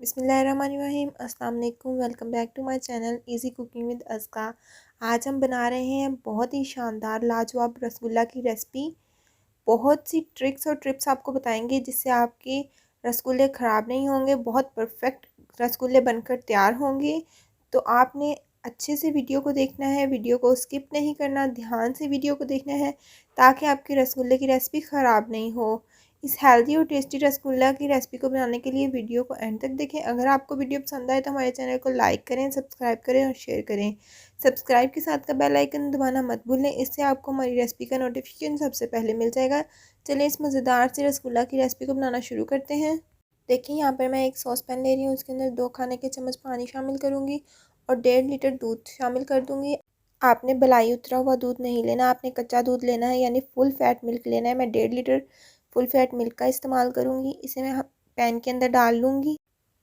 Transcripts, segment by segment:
बिस्मिल्लाहिर्रहमानिर्रहीम अस्सलाम वालेकुम। Welcome back to my channel easy cooking with Azka. आज हम बना रहे हैं बहुत ही शानदार लाजवाब रसगुल्ला की रेसिपी। बहुत सी ट्रिक्स और टिप्स आपको बताएंगे जिससे आपके रसगुल्ले ख़राब नहीं होंगे, बहुत परफेक्ट रसगुल्ले बनकर तैयार होंगे। तो आपने अच्छे से वीडियो को देखना है, वीडियो को स्किप नहीं करना, ध्यान से वीडियो को देखना है ताकि आपके रसगुल्ले की रेसिपी ख़राब नहीं हो। इस हेल्दी और टेस्टी रसगुल्ला की रेसिपी को बनाने के लिए वीडियो को एंड तक देखें। अगर आपको वीडियो पसंद आए तो हमारे चैनल को लाइक करें, सब्सक्राइब करें और शेयर करें। सब्सक्राइब के साथ का बेल आइकन दबाना मत भूलें, इससे आपको हमारी रेसिपी का नोटिफिकेशन सबसे पहले मिल जाएगा। चलिए इस मज़ेदार से रसगुल्ला की रेसिपी को बनाना शुरू करते हैं। देखिए यहाँ पर मैं एक सॉस पैन ले रही हूँ, उसके अंदर 2 खाने के चम्मच पानी शामिल करूँगी और 1.5 लीटर दूध शामिल कर दूँगी। आपने बलाई उतरा हुआ दूध नहीं लेना, आपने कच्चा दूध लेना है, यानी फुल फैट मिल्क लेना है। मैं 1.5 लीटर फुल फैट मिल्क का इस्तेमाल करूँगी। इसे मैं पैन के अंदर डाल लूँगी।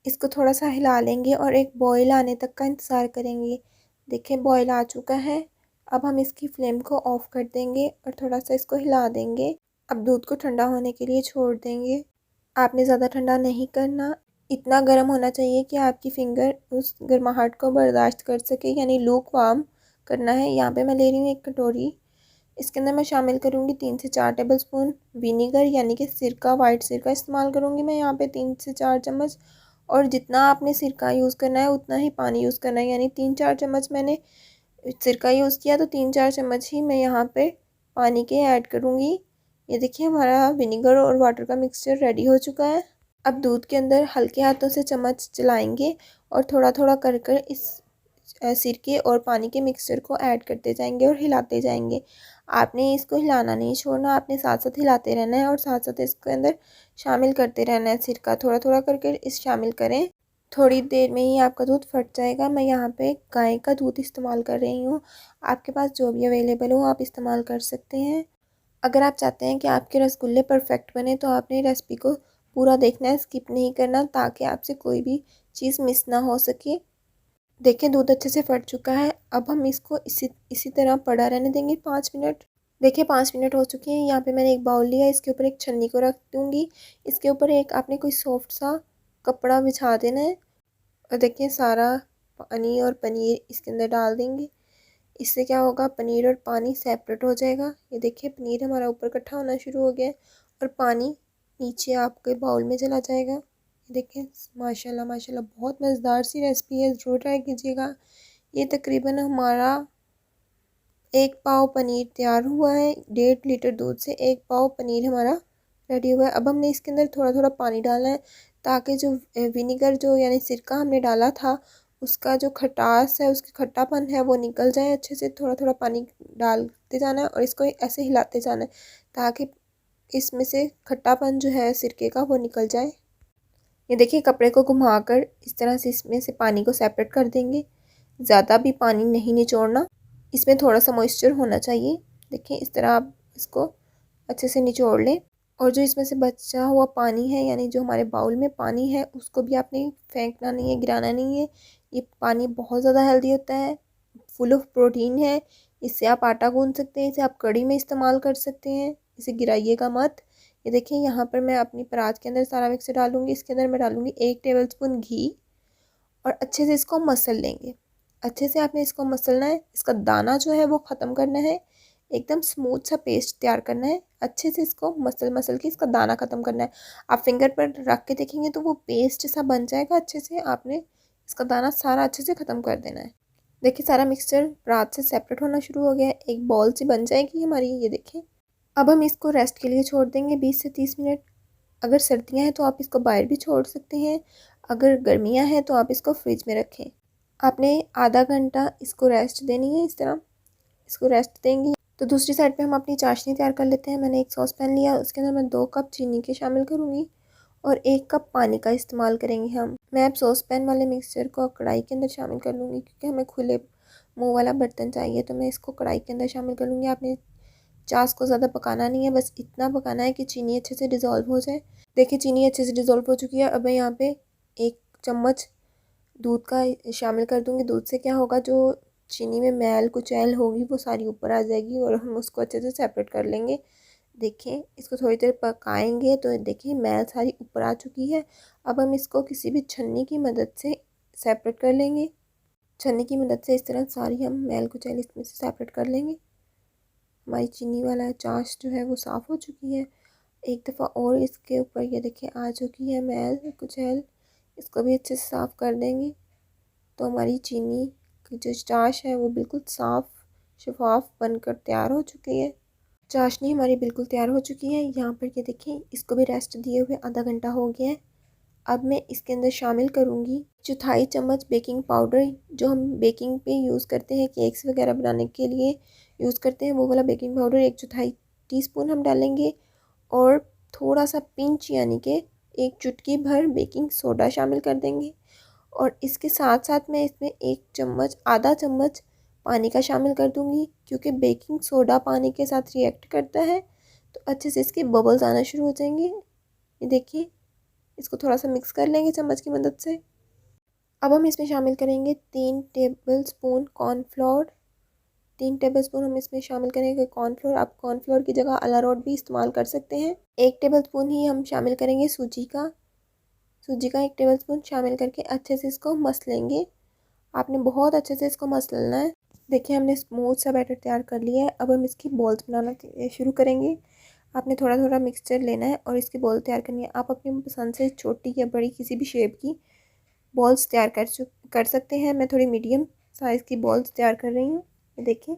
इसको थोड़ा सा हिला लेंगे और एक बॉयल आने तक का इंतज़ार करेंगे। देखिए बॉयल आ चुका है। अब हम इसकी फ्लेम को ऑफ़ कर देंगे और थोड़ा सा इसको हिला देंगे। अब दूध को ठंडा होने के लिए छोड़ देंगे। आपने ज़्यादा ठंडा नहीं करना, इतना गर्म होना चाहिए कि आपकी फिंगर उस गर्माहट को बर्दाश्त कर सके, यानी लूक वार्म करना है। यहाँ पे मैं ले रही हूँ एक कटोरी, इसके अंदर मैं शामिल करूँगी 3 से 4 टेबलस्पून विनीगर, यानी कि सिरका, वाइट सिरका इस्तेमाल करूँगी मैं यहाँ पे 3 से 4 चम्मच। और जितना आपने सिरका यूज़ करना है उतना ही पानी यूज़ करना है, यानी 3-4 चम्मच मैंने सिरका यूज़ किया तो 3-4 चम्मच ही मैं यहाँ पे पानी के ऐड करूँगी। ये देखिए हमारा विनीगर और वाटर का मिक्सचर रेडी हो चुका है। अब दूध के अंदर हल्के हाथों से चम्मच चलाएंगे और थोड़ा थोड़ा कर कर इस सिरके और पानी के मिक्सचर को ऐड करते जाएंगे और हिलाते जाएंगे। आपने इसको हिलाना नहीं छोड़ना, आपने साथ साथ हिलाते रहना है और साथ साथ इसके अंदर शामिल करते रहना है। सिरका थोड़ा थोड़ा करके इस शामिल करें। थोड़ी देर में ही आपका दूध फट जाएगा। मैं यहाँ पे गाय का दूध इस्तेमाल कर रही हूँ, आपके पास जो भी अवेलेबल हो आप इस्तेमाल कर सकते हैं। अगर आप चाहते हैं कि आपके रसगुल्ले परफेक्ट बने तो आपने रेसिपी को पूरा देखना है, स्किप नहीं करना, ताकि आपसे कोई भी चीज़ मिस ना हो सके। देखिए दूध अच्छे से फट चुका है। अब हम इसको इसी तरह पड़ा रहने देंगे 5 मिनट। देखिए 5 मिनट हो चुके हैं। यहाँ पे मैंने एक बाउल लिया, इसके ऊपर एक छन्नी को रख दूँगी। इसके ऊपर एक आपने कोई सॉफ्ट सा कपड़ा बिछा देना है और देखिए सारा पानी और पनीर इसके अंदर डाल देंगे। इससे क्या होगा, पनीर और पानी सेपरेट हो जाएगा। ये देखिए पनीर हमारा ऊपर इकट्ठा होना शुरू हो गया है और पानी नीचे आपके बाउल में चला जाएगा। ये देखिए माशाल्लाह माशाल्लाह बहुत मज़ेदार सी रेसिपी है, ज़रूर ट्राई कीजिएगा। ये तकरीबन हमारा 1 पाव पनीर तैयार हुआ है। 1.5 लीटर दूध से 1 पाव पनीर हमारा रेडी हुआ है। अब हमने इसके अंदर थोड़ा थोड़ा पानी डालना है ताकि जो विनीगर जो यानी सिरका हमने डाला था उसका जो खटास है, उसकी खट्टापन है वो निकल जाए अच्छे से। थोड़ा थोड़ा पानी डालते जाना है और इसको ऐसे हिलाते जाना है ताकि इसमें से खट्टापन जो है सिरके का वो निकल जाए। ये देखिए कपड़े को घुमाकर इस तरह से इसमें से पानी को सेपरेट कर देंगे। ज़्यादा भी पानी नहीं निचोड़ना, इसमें थोड़ा सा मॉइस्चर होना चाहिए। देखिए इस तरह आप इसको अच्छे से निचोड़ लें। और जो इसमें से बचा हुआ पानी है, यानी जो हमारे बाउल में पानी है, उसको भी आपने फेंकना नहीं है, गिराना नहीं है। ये पानी बहुत ज़्यादा हेल्दी होता है, फुल ऑफ प्रोटीन है। इससे आप आटा गूंद सकते हैं, इसे आप कढ़ी में इस्तेमाल कर सकते हैं, इसे गिराइएगा मत। ये देखिए यहाँ पर मैं अपनी परात के अंदर सारा मिक्सर डालूंगी। इसके अंदर मैं डालूंगी 1 टेबलस्पून घी और अच्छे से इसको मसल लेंगे। अच्छे से आपने इसको मसलना है, इसका दाना जो है वो ख़त्म करना है, एकदम स्मूथ सा पेस्ट तैयार करना है। अच्छे से इसको मसल मसल के इसका दाना ख़त्म करना है। आप फिंगर पर रख के देखेंगे तो वो पेस्ट सा बन जाएगा। अच्छे से आपने इसका दाना सारा अच्छे से ख़त्म कर देना है। देखिए सारा मिक्सचर परात से सेपरेट होना शुरू हो गया है, एक बॉल सी बन जाएगी हमारी। ये देखिए अब हम इसको रेस्ट के लिए छोड़ देंगे 20 से 30 मिनट। अगर सर्दियाँ हैं तो आप इसको बाहर भी छोड़ सकते हैं, अगर गर्मियाँ हैं तो आप इसको फ्रिज में रखें। आपने आधा घंटा इसको रेस्ट देनी है, इस तरह इसको रेस्ट देंगी। तो दूसरी साइड पे हम अपनी चाशनी तैयार कर लेते हैं। मैंने एक सॉस पैन लिया, उसके अंदर मैं 2 कप चीनी के शामिल करूँगी और 1 कप पानी का इस्तेमाल करेंगे हम। मैं अब सॉस पैन वाले मिक्सचर को कढ़ाई के अंदर शामिल कर लूँगी, क्योंकि हमें खुले मुँह वाला बर्तन चाहिए, तो मैं इसको कढ़ाई के अंदर शामिल कर लूँगी। आपने चास को ज़्यादा पकाना नहीं है, बस इतना पकाना है कि चीनी अच्छे से डिज़ोल्व हो जाए। देखिए चीनी अच्छे से डिज़ोल्व हो चुकी है। अब मैं यहाँ पे 1 चम्मच दूध का शामिल कर दूँगी। दूध से क्या होगा, जो चीनी में मैल कुचैल होगी वो सारी ऊपर आ जाएगी और हम उसको अच्छे से सेपरेट कर लेंगे। देखिए इसको थोड़ी देर पकाएंगे तो देखिए मैल सारी ऊपर आ चुकी है। अब हम इसको किसी भी छन्नी की मदद से सेपरेट कर लेंगे। छन्नी की मदद से इस तरह सारी हम मैल कुचैल इसमें से सेपरेट कर लेंगे। हमारी चीनी वाला चाश जो है वो साफ़ हो चुकी है। एक दफ़ा और इसके ऊपर ये देखिए आ चुकी है मैल कुचैल, इसको भी अच्छे से साफ़ कर देंगे। तो हमारी चीनी की जो चाश है वो बिल्कुल साफ़ शफाफ बनकर तैयार हो चुकी है। चाशनी हमारी बिल्कुल तैयार हो चुकी है। यहाँ पर ये देखिए इसको भी रेस्ट दिए हुए आधा घंटा हो गया है। अब मैं इसके अंदर शामिल करूँगी 1/4 चम्मच बेकिंग पाउडर, जो हम बेकिंग पे यूज़ करते हैं, केक्स वगैरह बनाने के लिए यूज़ करते हैं, वो वाला बेकिंग पाउडर 1/4 टीस्पून हम डालेंगे। और थोड़ा सा पिंच यानी कि 1 चुटकी भर बेकिंग सोडा शामिल कर देंगे। और इसके साथ साथ मैं इसमें 1 चम्मच आधा चम्मच पानी का शामिल कर दूंगी, क्योंकि बेकिंग सोडा पानी के साथ रिएक्ट करता है तो अच्छे से इसके बबल्स आना शुरू हो जाएंगे। ये देखिए इसको थोड़ा सा मिक्स कर लेंगे चम्मच की मदद से। अब हम इसमें शामिल करेंगे 3 टेबलस्पून कॉर्नफ्लोर। 3 टेबलस्पून हम इसमें शामिल करेंगे कॉर्नफ्लोर। आप कॉर्नफ्लोर की जगह अरारोट भी इस्तेमाल कर सकते हैं। 1 टेबलस्पून ही हम शामिल करेंगे सूजी का। सूजी का 1 टेबलस्पून शामिल करके अच्छे से इसको मस लेंगे। आपने बहुत अच्छे से इसको मस लेना है। देखिए हमने स्मूथ सा बैटर तैयार कर लिया है। अब हम इसकी बॉल्स बनाना शुरू करेंगे। आपने थोड़ा थोड़ा मिक्सचर लेना है और इसकी बॉल तैयार करनी है। आप अपनी पसंद से छोटी या बड़ी किसी भी शेप की बॉल्स तैयार कर सकते हैं। मैं थोड़ी मीडियम साइज़ की बॉल्स तैयार कर रही हूँ। देखिए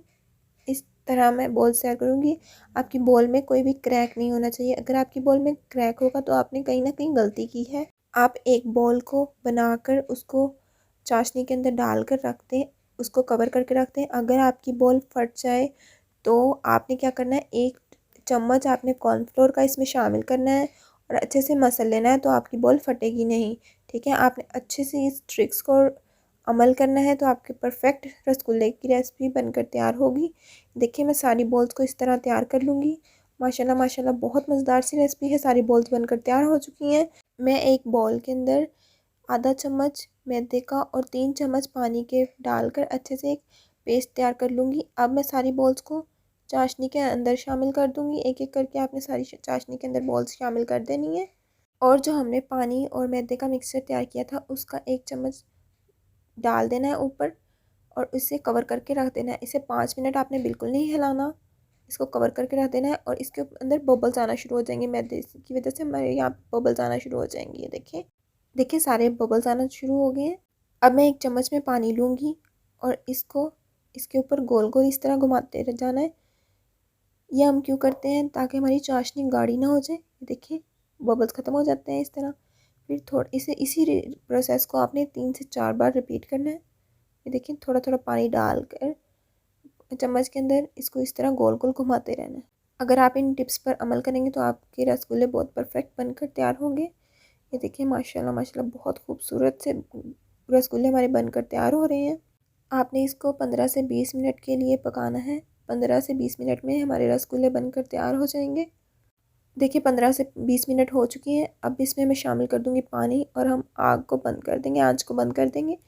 इस तरह मैं बॉल्स तैयार करूँगी। आपकी बॉल में कोई भी क्रैक नहीं होना चाहिए। अगर आपकी बॉल में क्रैक होगा तो आपने कहीं ना कहीं गलती की है। आप एक बॉल को बनाकर उसको चाशनी के अंदर डालकर रखते हैं, उसको कवर करके रखते हैं। अगर आपकी बॉल फट जाए तो आपने क्या करना है, 1 चम्मच आपने कॉर्नफ्लोर का इसमें शामिल करना है और अच्छे से मसल लेना है, तो आपकी बॉल फटेगी नहीं। ठीक है, आपने अच्छे से इस ट्रिक्स को अमल करना है तो आपके परफेक्ट रसगुल्ले की रेसिपी बनकर तैयार होगी। देखिए मैं सारी बॉल्स को इस तरह तैयार कर लूँगी। माशाल्लाह माशाल्लाह बहुत मज़ेदार सी रेसिपी है। सारी बॉल्स बनकर तैयार हो चुकी हैं। मैं एक बॉल के अंदर आधा चम्मच मैदे का और 3 चम्मच पानी के डालकर अच्छे से एक पेस्ट तैयार कर लूँगी। अब मैं सारी बॉल्स को चाशनी के अंदर शामिल कर दूँगी। एक एक करके आपने सारी चाशनी के अंदर बॉल्स शामिल कर देनी है। और जो हमने पानी और मैदे का मिक्सचर तैयार किया था उसका 1 चम्मच डाल देना है ऊपर और इसे कवर करके रख देना है। इसे 5 मिनट आपने बिल्कुल नहीं हिलाना, इसको कवर करके रख देना है। और इसके अंदर बबल्स आना शुरू हो जाएंगे। मैदे की वजह से हमारे यहाँ बबल्स आना शुरू हो जाएंगे। ये देखिए देखिए सारे बबल्स आना शुरू हो गए हैं। अब मैं 1 चम्मच में पानी लूँगी और इसको इसके ऊपर गोल गोल इस तरह घुमाते रह जाना है। ये हम क्यों करते हैं, ताकि हमारी चाशनी गाढ़ी ना हो जाए। देखिए बबल्स ख़त्म हो जाते हैं इस तरह। फिर थोड़ा इसी प्रोसेस को आपने 3 से 4 बार रिपीट करना है। ये देखिए थोड़ा थोड़ा पानी डालकर चम्मच के अंदर इसको इस तरह गोल गोल घुमाते रहना है। अगर आप इन टिप्स पर अमल करेंगे तो आपके रसगुल्ले बहुत परफेक्ट बनकर तैयार होंगे। ये देखिए माशाल्लाह माशाल्लाह बहुत खूबसूरत से रसगुल्ले हमारे बनकर तैयार हो रहे हैं। आपने इसको 15 से 20 मिनट के लिए पकाना है। 15 से 20 मिनट में हमारे रसगुल्ले बनकर तैयार हो जाएंगे। देखिए 15 से 20 मिनट हो चुकी हैं। अब इसमें मैं शामिल कर दूंगी पानी और हम आग को बंद कर देंगे, आंच को बंद कर देंगे।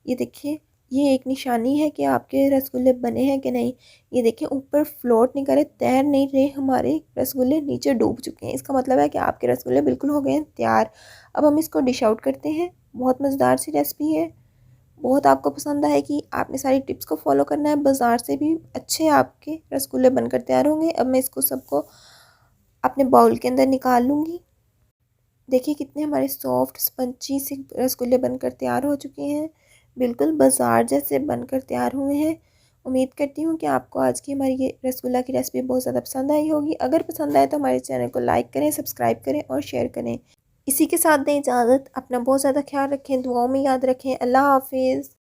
ये देखिए ये एक निशानी है कि आपके रसगुल्ले बने हैं कि नहीं। ये देखिए ऊपर फ्लोट नहीं करे, तैर नहीं रहे, हमारे रसगुल्ले नीचे डूब चुके हैं। इसका मतलब है कि आपके रसगुल्ले बिल्कुल हो गए हैं तैयार। अब हम इसको डिश आउट करते हैं। बहुत मज़ेदार सी रेसिपी है, बहुत आपको पसंद आएगी। आपने सारी टिप्स को फॉलो करना है, बाज़ार से भी अच्छे आपके रसगुल्ले बनकर तैयार होंगे। अब मैं इसको सबको अपने बाउल के अंदर निकाल लूँगी। देखिए कितने हमारे सॉफ्ट स्पंची से रसगुल्ले बनकर तैयार हो चुके हैं, बिल्कुल बाज़ार जैसे बनकर तैयार हुए हैं। उम्मीद करती हूँ कि आपको आज की हमारी ये रसगुल्ला की रेसिपी बहुत ज़्यादा पसंद आई होगी। अगर पसंद आए तो हमारे चैनल को लाइक करें, सब्सक्राइब करें और शेयर करें। इसी के साथ दें इजाज़त। अपना बहुत ज़्यादा ख्याल रखें, दुआओं में याद रखें। अल्लाह हाफिज़।